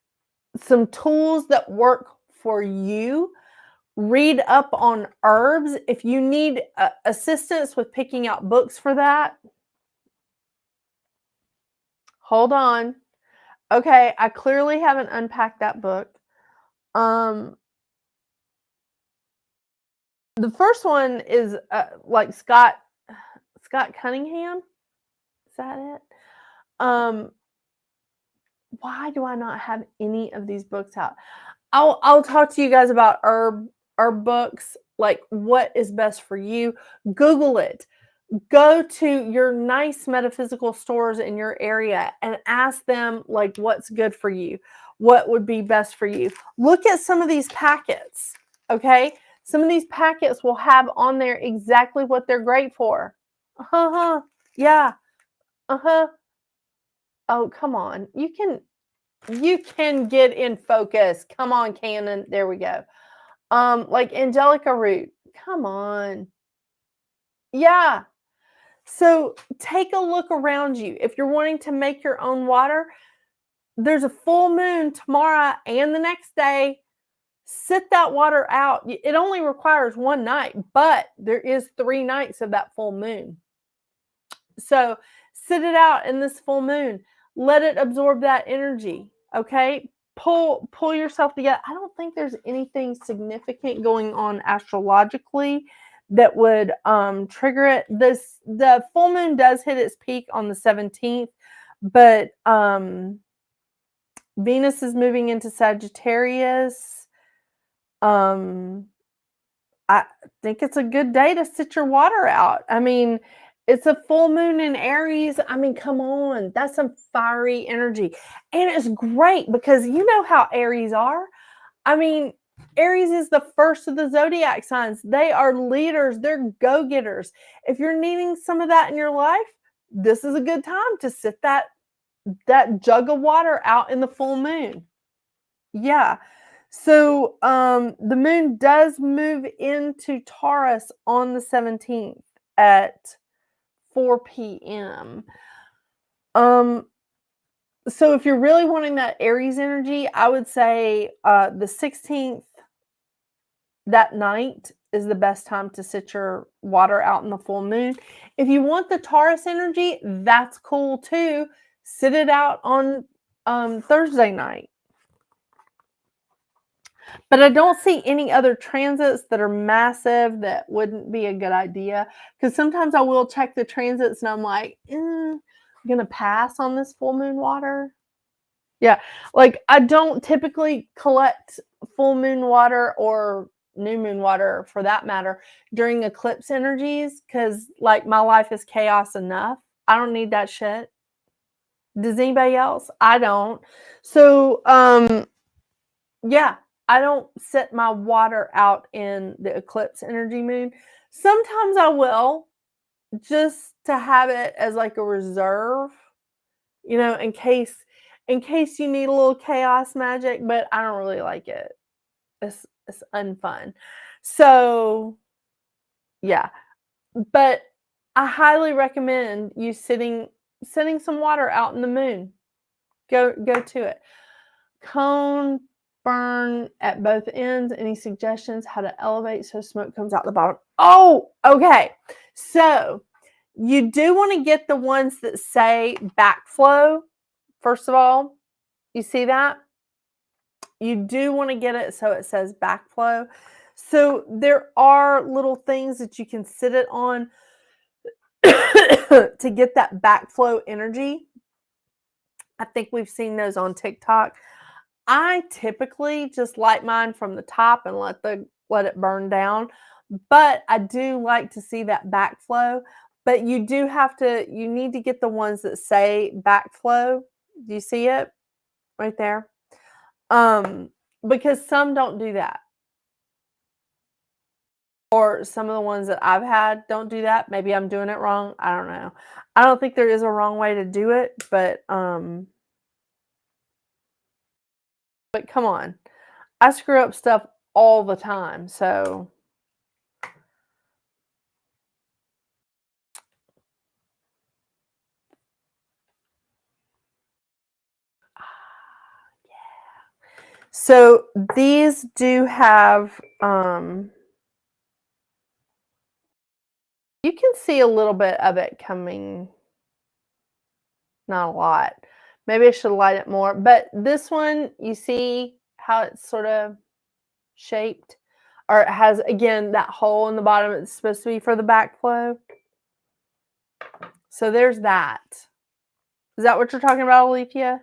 some tools that work for you. Read up on herbs. If you need assistance with picking out books for that, hold on. Okay, I clearly haven't unpacked that book. The first one is like Scott Cunningham. Is that it? Why do I not have any of these books out? I'll talk to you guys about herb books, like what is best for you. Google it. Go to your nice metaphysical stores in your area and ask them like what's good for you, what would be best for you. Look at some of these packets, okay? Some of these packets will have on there exactly what they're great for. Uh-huh. Yeah. Uh-huh. Oh, come on. You can get in focus. Come on, Cannon. There we go. Like Angelica root. Come on. Yeah. So take a look around you. If you're wanting to make your own water, there's a full moon tomorrow and the next day. Sit that water out. It only requires one night, but there is 3 nights of that full moon. So sit it out in this full moon. Let it absorb that energy. Okay. Pull yourself together. I don't think there's anything significant going on astrologically that would trigger it. The full moon does hit its peak on the 17th, but Venus is moving into Sagittarius. I think it's a good day to sit your water out. I mean, it's a full moon in Aries. I mean, come on. That's some fiery energy. And it's great because you know how Aries are. I mean, Aries is the first of the zodiac signs. They are leaders. They're go-getters. If you're needing some of that in your life, this is a good time to sit that jug of water out in the full moon. Yeah. So the moon does move into Taurus on the 17th at 4 p.m. So if you're really wanting that Aries energy, I would say the 16th, that night, is the best time to sit your water out in the full moon. If you want the Taurus energy, that's cool too. Sit it out on Thursday night. But I don't see any other transits that are massive that wouldn't be a good idea. Because sometimes I will check the transits and I'm like, I'm going to pass on this full moon water. Yeah. Like I don't typically collect full moon water or new moon water for that matter during eclipse energies. Because like my life is chaos enough. I don't need that shit. Does anybody else? I don't. So, yeah, I don't set my water out in the eclipse energy moon. Sometimes I will, just to have it as like a reserve, in case you need a little chaos magic, but I don't really like it. It's unfun. So, yeah. But I highly recommend you setting some water out in the moon. Go to it. Cone burn at both ends. Any suggestions how to elevate so smoke comes out the bottom? Oh, okay. So you do want to get the ones that say backflow. First of all, you see that? You do want to get it so it says backflow. So there are little things that you can sit it on to get that backflow energy. I think we've seen those on TikTok. I typically just light mine from the top and let it burn down, but I do like to see that backflow. But you need to get the ones that say backflow. Do you see it right there? Because some don't do that. Or some of the ones that I've had don't do that. Maybe I'm doing it wrong. I don't know. I don't think there is a wrong way to do it, but come on. I screw up stuff all the time, so so these do have you can see a little bit of it coming, not a lot. Maybe I should light it more, but this one, you see how it's sort of shaped, or it has, again, that hole in the bottom. It's supposed to be for the backflow. So there's that. Is that what you're talking about, Alethea?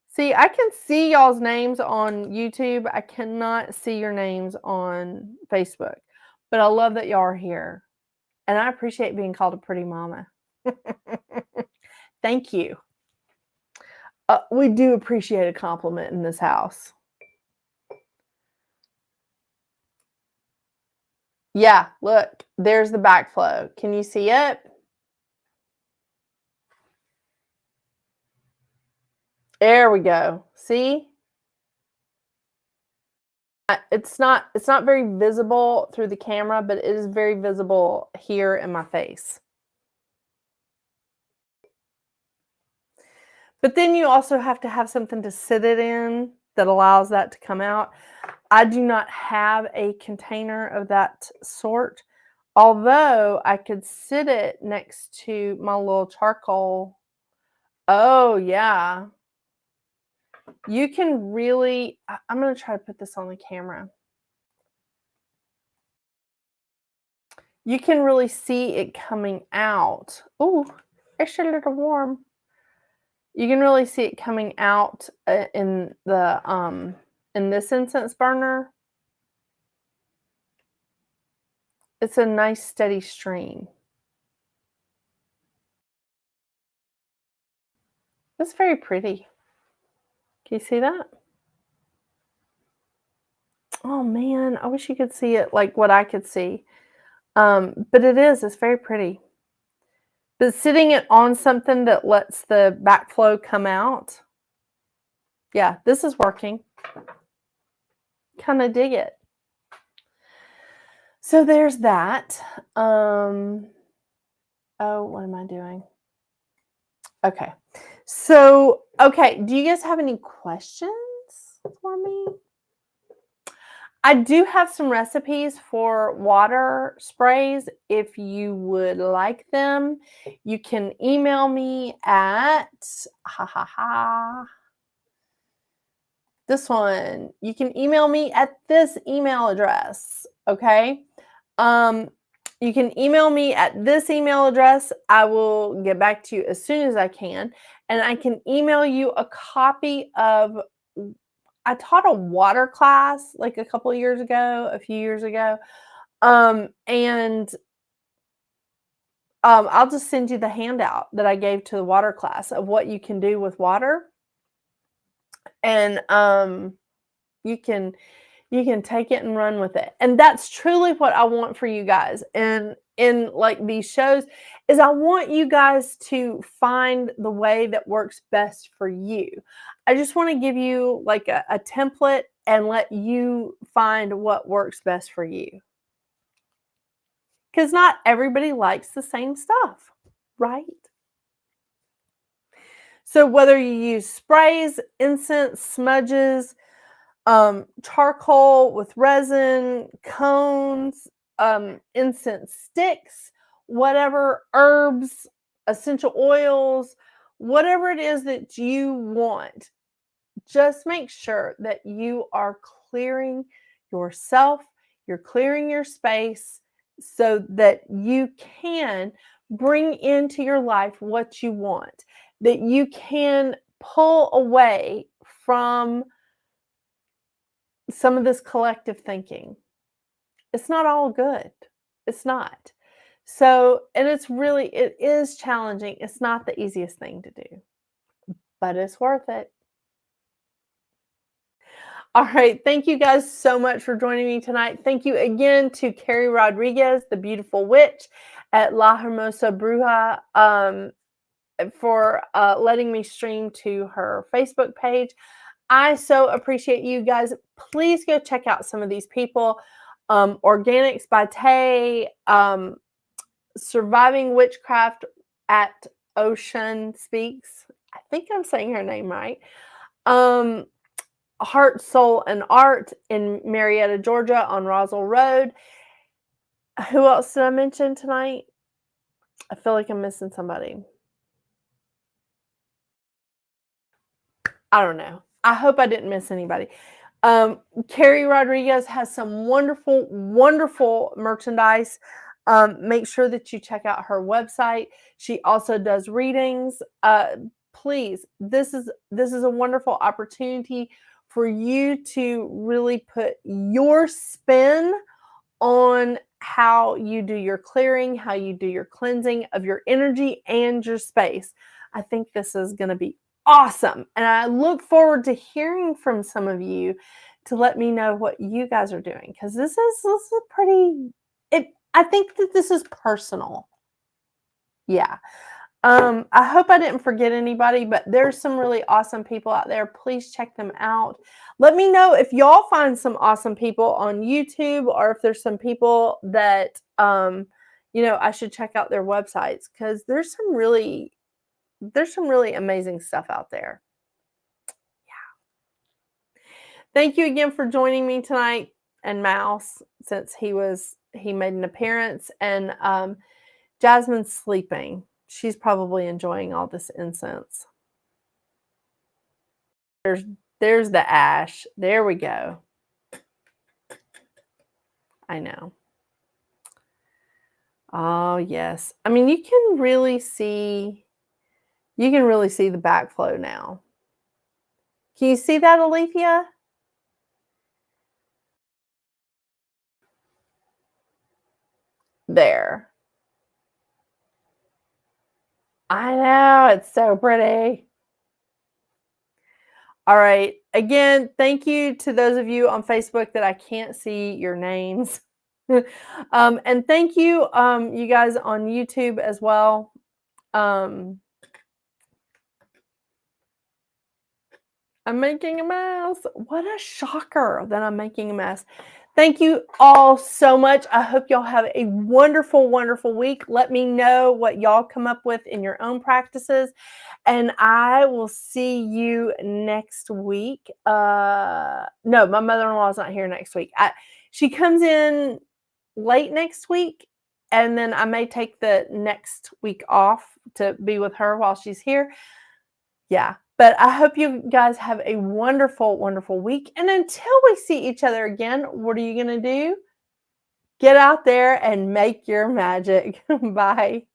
See, I can see y'all's names on YouTube. I cannot see your names on Facebook, but I love that y'all are here. And I appreciate being called a pretty mama. Thank you. We do appreciate a compliment in this house. Yeah, look, there's the backflow. Can you see it? There we go. See? It's not very visible through the camera, but it is very visible here in my face. But then you also have to have something to sit it in that allows that to come out. I do not have a container of that sort, although I could sit it next to my little charcoal. Oh, yeah. You can really, I'm going to try to put this on the camera. You can really see it coming out. Oh, it's a little warm. You can really see it coming out in this incense burner. It's a nice steady stream. It's very pretty. Can you see that? Oh man, I wish you could see it like what I could see. But it's very pretty. But sitting it on something that lets the backflow come out, yeah, this is working. Kind of dig it. So there's that. Oh, what am I doing? Okay. So, do you guys have any questions for me? I do have some recipes for water sprays. If you would like them, you can email me at this one. You can email me at this email address. Okay. You can email me at this email address. I will get back to you as soon as I can. And I can email you a copy of, I taught a water class like a few years ago. And I'll just send you the handout that I gave to the water class of what you can do with water. And you can take it and run with it. And that's truly what I want for you guys. And in like these shows is I want you guys to find the way that works best for you. I just want to give you like a template and let you find what works best for you. Because not everybody likes the same stuff, right? So whether you use sprays, incense, smudges, charcoal with resin, cones, incense sticks, whatever, herbs, essential oils, whatever it is that you want, just make sure that you are clearing yourself, you're clearing your space so that you can bring into your life what you want, that you can pull away from some of this collective thinking. It's not all good. It's not. So, and it is challenging. It's not the easiest thing to do, but it's worth it. All right. Thank you guys so much for joining me tonight. Thank you again to Carrie Rodriguez, the beautiful witch at La Hermosa Bruja, for letting me stream to her Facebook page. I so appreciate you guys. Please go check out some of these people. Organics by Tay, Surviving Witchcraft at OshunSpeaks. I think I'm saying her name right. Heart, Soul, and Art in Marietta, Georgia on Roswell Road. Who else did I mention tonight? I feel like I'm missing somebody. I don't know. I hope I didn't miss anybody. Carrie Rodriguez has some wonderful, wonderful merchandise. Make sure that you check out her website. She also does readings. Please, this is a wonderful opportunity for you to really put your spin on how you do your clearing, how you do your cleansing of your energy and your space. I think this is going to be awesome. And I look forward to hearing from some of you to let me know what you guys are doing. Because this is pretty, I think that this is personal. Yeah. I hope I didn't forget anybody, but there's some really awesome people out there. Please check them out. Let me know if y'all find some awesome people on YouTube, or if there's some people that, I should check out their websites, because there's some really amazing stuff out there. Yeah. Thank you again for joining me tonight, and Mouse, since he made an appearance, and Jasmine's sleeping. She's probably enjoying all this incense. There's the ash. There we go. I know. Oh, yes. I mean, you can really see the backflow now. Can you see that, Alethea? There. I know, it's so pretty. All right. Again, thank you to those of you on Facebook that I can't see your names. And thank you, you guys on YouTube as well. I'm making a mess. What a shocker that I'm making a mess. Thank you all so much. I hope y'all have a wonderful, wonderful week. Let me know what y'all come up with in your own practices. And I will see you next week. No, my mother-in-law is not here next week. She comes in late next week, and then I may take the next week off to be with her while she's here. Yeah. But I hope you guys have a wonderful, wonderful week. And until we see each other again, what are you going to do? Get out there and make your magic. Bye.